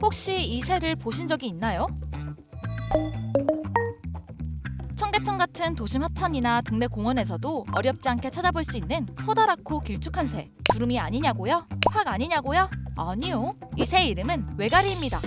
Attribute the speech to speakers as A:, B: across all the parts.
A: 혹시 이 새를 보신 적이 있나요? 청계천 같은 도심 하천이나 동네 공원에서도 어렵지 않게 찾아볼 수 있는 커다랗고 길쭉한 새. 두루미 아니냐고요? 팍 아니냐고요? 아니요. 이 새 이름은 외가리입니다.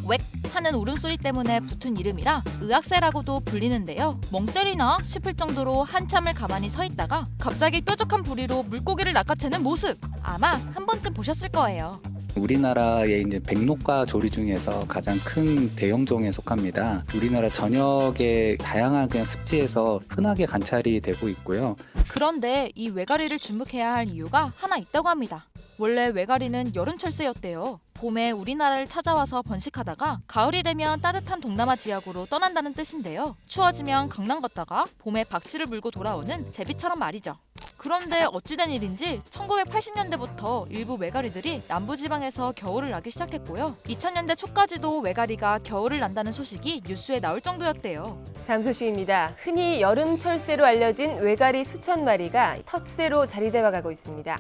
A: 웩 하는 울음소리 때문에 붙은 이름이라 의학새라고도 불리는데요. 멍 때리나 싶을 정도로 한참을 가만히 서 있다가 갑자기 뾰족한 부리로 물고기를 낚아채는 모습. 아마 한 번쯤 보셨을 거예요.
B: 우리나라에 있는 백록과 조리 중에서 가장 큰 대형종에 속합니다. 우리나라 전역의 다양한 그냥 습지에서 흔하게 관찰이 되고 있고요.
A: 그런데 이 외가리를 주목해야 할 이유가 하나 있다고 합니다. 원래 외가리는 여름철새였대요. 봄에 우리나라를 찾아와서 번식하다가 가을이 되면 따뜻한 동남아 지역으로 떠난다는 뜻인데요. 추워지면 강남 갔다가 봄에 박쥐를 물고 돌아오는 제비처럼 말이죠. 그런데 어찌된 일인지 1980년대부터 일부 외가리들이 남부지방에서 겨울을 나기 시작했고요. 2000년대 초까지도 외가리가 겨울을 난다는 소식이 뉴스에 나올 정도였대요.
C: 다음 소식입니다. 흔히 여름철새로 알려진 외가리 수천 마리가 텃새로 자리 잡아가고 있습니다.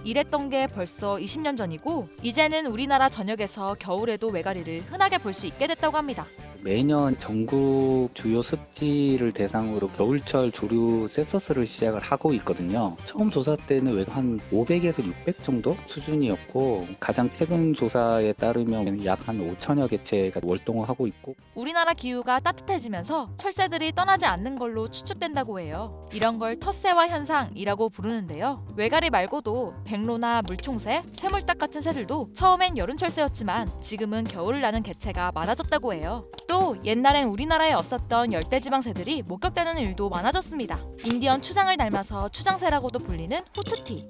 A: 이랬던 게 벌써 20년 전이고 이제는 우리나라 전역에서 겨울에도 외가리를 흔하게 볼 수 있게 됐다고 합니다.
B: 매년 전국 주요 습지를 대상으로 겨울철 조류 센서스를 시작을 하고 있거든요. 처음 조사 때는 한 500에서 600 정도 수준이었고 가장 최근 조사에 따르면 약 한 5천여 개체가 월동을 하고 있고
A: 우리나라 기후가 따뜻해지면서 철새들이 떠나지 않는 걸로 추측된다고 해요. 이런 걸 텃새화 현상이라고 부르는데요. 외가리 말고도 백로나 물총새, 새물닭 같은 새들도 처음엔 여름철새였지만 지금은 겨울을 나는 개체가 많아졌다고 해요. 또 옛날엔 우리나라에 없었던 열대지방새들이 목격되는 일도 많아졌습니다. 인디언 추장을 닮아서 추장새라고도 불리는 후투티.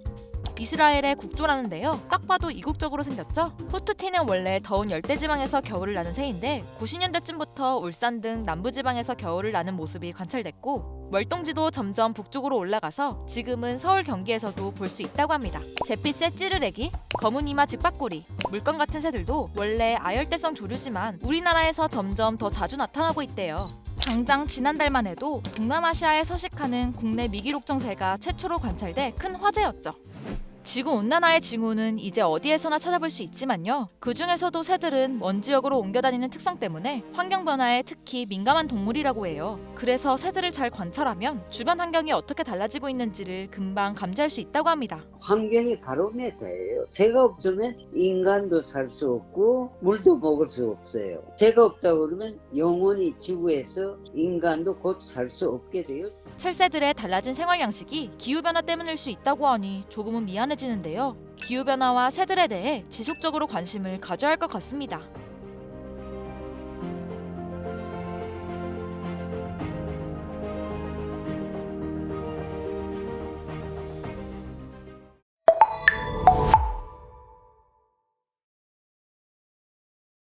A: 이스라엘의 국조라는데요. 딱 봐도 이국적으로 생겼죠? 후투티는 원래 더운 열대지방에서 겨울을 나는 새인데 90년대쯤부터 울산 등 남부지방에서 겨울을 나는 모습이 관찰됐고 월동지도 점점 북쪽으로 올라가서 지금은 서울 경기에서도 볼 수 있다고 합니다. 잿빛의 찌르레기, 검은 이마 직박구리, 물건 같은 새들도 원래 아열대성 조류지만 우리나라에서 점점 더 자주 나타나고 있대요. 당장 지난달만 해도 동남아시아에 서식하는 국내 미기록정새가 최초로 관찰돼 큰 화제였죠. 지구온난화의 징후는 이제 어디에서나 찾아볼 수 있지만요. 그 중에서도 새들은 먼 지역으로 옮겨다니는 특성 때문에 환경변화에 특히 민감한 동물이라고 해요. 그래서 새들을 잘 관찰하면 주변 환경이 어떻게 달라지고 있는지를 금방 감지할 수 있다고 합니다.
D: 환경이 바로메타예요. 새가 없으면 인간도 살 수 없고 물도 먹을 수 없어요. 새가 없다고 그러면 영원히 지구에서 인간도 곧 살 수 없게 돼요.
A: 철새들의 달라진 생활 양식이 기후변화 때문일 수 있다고 하니 조금은 미안해지는데요. 기후변화와 새들에 대해 지속적으로 관심을 가져야 할 것 같습니다.